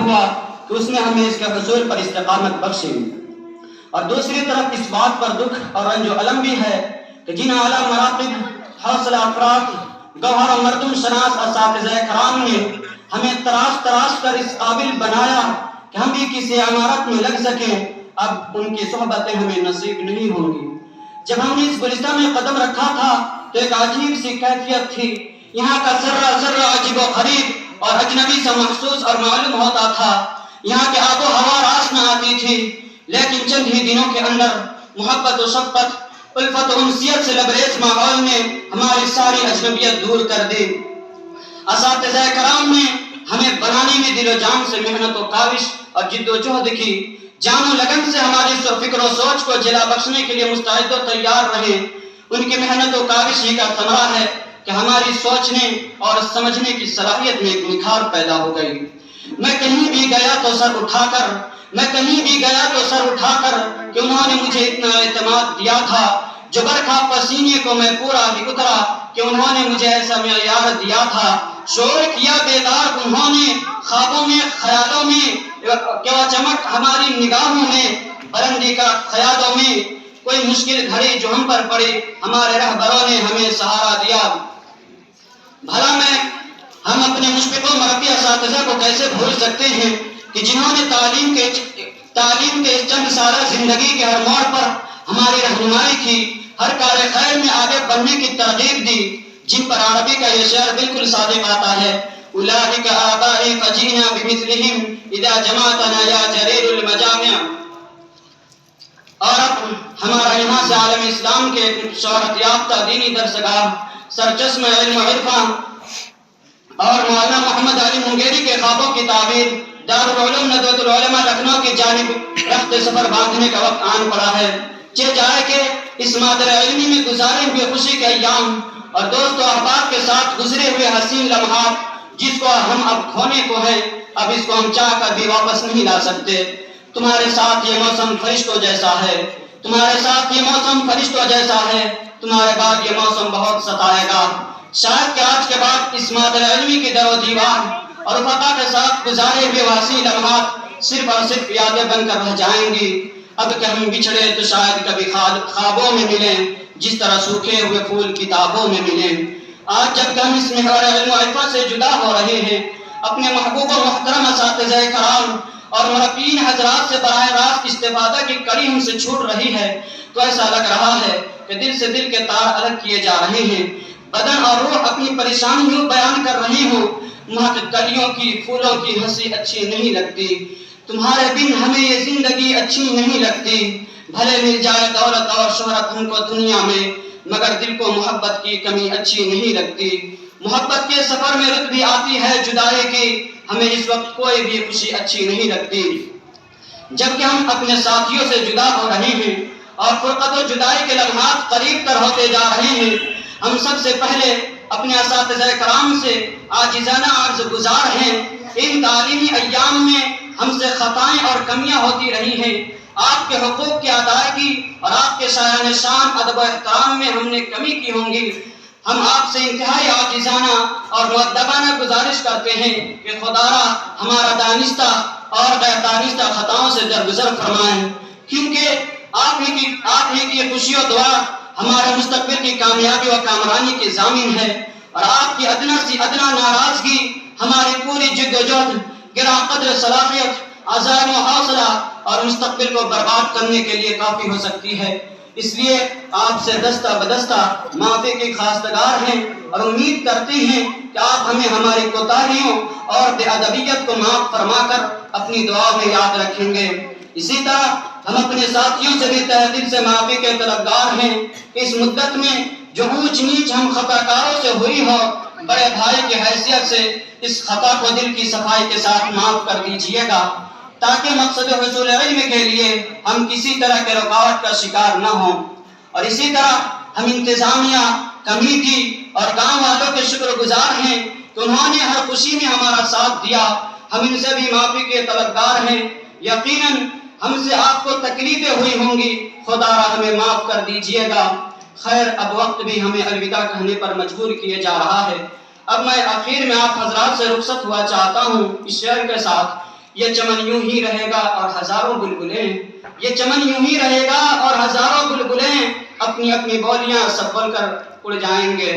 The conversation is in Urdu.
ہوا کہ اس نے ہمیں اس کے حصول پر استقامت بخشی، اور دوسری طرف اس بات پر دکھ اور رنج و الم بھی ہے کہ جن اعلیٰ مراقب حوصلہ افراد گوہر و مردم شناس اساتذہ کرام نے ہمیں تراش تراش کر اس قابل بنایا کہ ہم بھی کسی عمارت میں لگ سکیں، اب ان کی صحبتیں ہمیں نصیب نہیں ہوں گی۔ جب ہم نے اس گلستان میں قدم رکھا تھا تو ایک عجیب سی کیفیت تھی، یہاں کا ذرہ ذرہ عجیب و غریب اور اجنبی سا محسوس اور معلوم ہوتا تھا، یہاں کی آب و ہوا راس نہ آتی تھی، لیکن چند ہی دنوں کے اندر محبت و شفقت، الفت و انسیت سے لبریز ماحول نے ہماری ساری اجنبیت دور کر دی۔ اساتذہ کرام نے ہمیں بنانے میں دل و جان سے محنت و کاوش اور جد و جہد کی، جان و لگن سے ہماری فکر و سوچ کو جلا بخشنے کے لیے مستعد و تیار رہے۔ ان کی محنت و کاوش ہی کا ثمرہ ہے کہ ہماری سوچنے اور سمجھنے کی صلاحیت میں ایک نکھار پیدا ہو گئی۔ میں کہیں بھی گیا تو سر اٹھا کر کہ انہوں نے مجھے اتنا اعتماد دیا تھا، جو برکھا پسینے کو میں پورا بھی اترا کہ انہوں نے مجھے ایسا معیار دیا تھا، شور کیا بیدار انہوں نے خوابوں میں خیالوں میں کہ وہ چمک ہماری نگاہوں میں، بلندی کا خیالوں میں کوئی مشکل گھڑی جو ہم پر پڑی ہمارے رہبروں نے ہمیں سہارا دیا۔ بھلا ہم اپنے مشفق و مربی اساتذہ کو کیسے بھول سکتے ہیں کہ جنہوں نے تعلیم کے اس چند سالہ زندگی کے ہر موڑ پر ہماری رہنمائی کی، ہر کار خیر میں آگے بڑھنے کی ترغیب دی، جن پر عربی کا یہ شعر بالکل صادق آتا ہے، اولئک آبائی فجینا بمثلہم اذا جمعتنا یا جریر المجامع۔ اور اب ہمارا یہاں سے عالم اسلام کے شہرت یافتہ دینی درسگاہ سرچشمہ علم و عرفان اور مولانا محمد علی منگیری کے خوابوں کی تعبیر دارالعلوم ندوۃ العلماء لکھنؤ کی جانب رخت سفر باندھنے کا وقت آن پڑا ہے۔ جائے کہ اس مادر علمی میں گزارے ہوئے خوشی کے ایام اور دوست و احباب کے ساتھ گزرے ہوئے حسین لمحات جس کو ہم اب کھونے کو ہیں، اب اس کو ہم چاہ کر بھی واپس نہیں لا سکتے۔ تمہارے ساتھ یہ موسم فرشتوں جیسا ہے، تمہارے بعد یہ موسم بہت ستائے گا۔ شاید کہ آج کے بعد اس مادر علمی کی در و دیوار اور رفقا کے ساتھ گزارے ہوئے حسین لمحات صرف اور صرف یادیں بن کر رہ جائیں گی۔ اب کہ ہم بچھڑے تو شاید کبھی خوابوں میں ملیں، جس طرح سوکھے ہوئے پھول کتابوں میں ملیں۔ آج جب کہ ہم اس محور علم و عرفان سے جدا ہو رہے ہیں، اپنے محبوب و محترم اساتذہ کرام اور مربین حضرات سے براہ راست استفادہ کی کڑی ہم سے چھوٹ رہی ہے، تو ایسا لگ رہا ہے کہ دل سے دل کے تار الگ کیے جا رہے ہیں، بدن اور روح اپنی پریشانیوں بیان کر رہی ہوں۔ مہک کلیوں کی پھولوں کی ہنسی اچھی نہیں لگتی، تمہارے بن ہمیں یہ زندگی اچھی نہیں لگتی۔ بھلے مل جائے دولت اور شہرت ہم کو دنیا میں، مگر دل کو محبت کی کمی اچھی نہیں لگتی۔ محبت کے سفر میں رت بھی آتی ہے جدائی کی، ہمیں اس وقت کوئی بھی خوشی اچھی نہیں لگتی۔ جبکہ ہم اپنے ساتھیوں سے جدا ہو رہے ہیں اور فرقت و جدائی کے لمحات قریب تر ہوتے جا رہے ہیں، ہم سب سے پہلے اپنے اساتذہ کرام سے عاجزانہ عرض گزار ہیں۔ ان تعلیمی ایام میں ہم سے خطائیں اور کمیاں ہوتی رہی ہیں، آپ کے حقوق کی ادائیگی اور آپ کے شایان شان ادب و احترام میں ہم نے کمی کی ہوں گی۔ ہم آپ سے انتہائی عاجزانہ اور مؤدبانہ گزارش کرتے ہیں کہ خدا را ہمارا دانستہ اور غیر دانستہ خطاؤں سے درگزر فرمائیں، کیونکہ آپ ہی کی خوشی و دعا ہمارے مستقبل کی کامیابی و کامرانی کی ضامن ہے، اور آپ کی ادنا سی ادنا ناراضگی ہماری پوری جد و جہد، گراں قدر صلاحیت، عزائم و حوصلہ اور مستقبل کو برباد کرنے کے لیے کافی ہو سکتی ہے۔ اس لیے آپ سے دستہ بدستہ معافی کی خواستگار ہیں اور امید کرتے ہیں کہ آپ ہمیں ہماری کوتاہیوں اور بے ادبیت کو معاف فرما کر اپنی دعا میں یاد رکھیں گے۔ اسی طرح ہم اپنے ساتھیوں سے بھی تہ دل سے معافی کے طلبگار ہیں کہ اس مدت میں جو اونچ نیچ ہم خطا کاروں سے ہوئی ہو، بڑے بھائی کی حیثیت سے اس خطا کو دل کی صفائی کے ساتھ معاف کر دیجیے گا، تاکہ مقصد حصول علم کے لیے ہم کسی طرح کے رکاوٹ کا شکار نہ ہوں۔ اور اسی طرح ہم انتظامیہ، کمیٹی اور گاؤں والوں کے شکر گزار ہیں کہ انہوں نے ہر خوشی میں ہمارا ساتھ دیا، ہم ان سے بھی معافی کے طلبگار ہیں۔ یقیناً ہم سے آپ کو تکلیفیں ہوئی ہوں گی، خدا را ہمیں معاف کر دیجیے گا۔ خیر، اب وقت بھی ہمیں الوداع کہنے پر مجبور کیے جا رہا ہے۔ اب میں آخر میں آپ حضرات سے رخصت ہوا چاہتا ہوں اس شعر کے ساتھ یہ چمن یوں ہی رہے گا اور ہزاروں بلبلیں، یہ چمن یوں ہی رہے گا اور ہزاروں بلبلیں اپنی اپنی بولیاں سب بول کر اڑ جائیں گے۔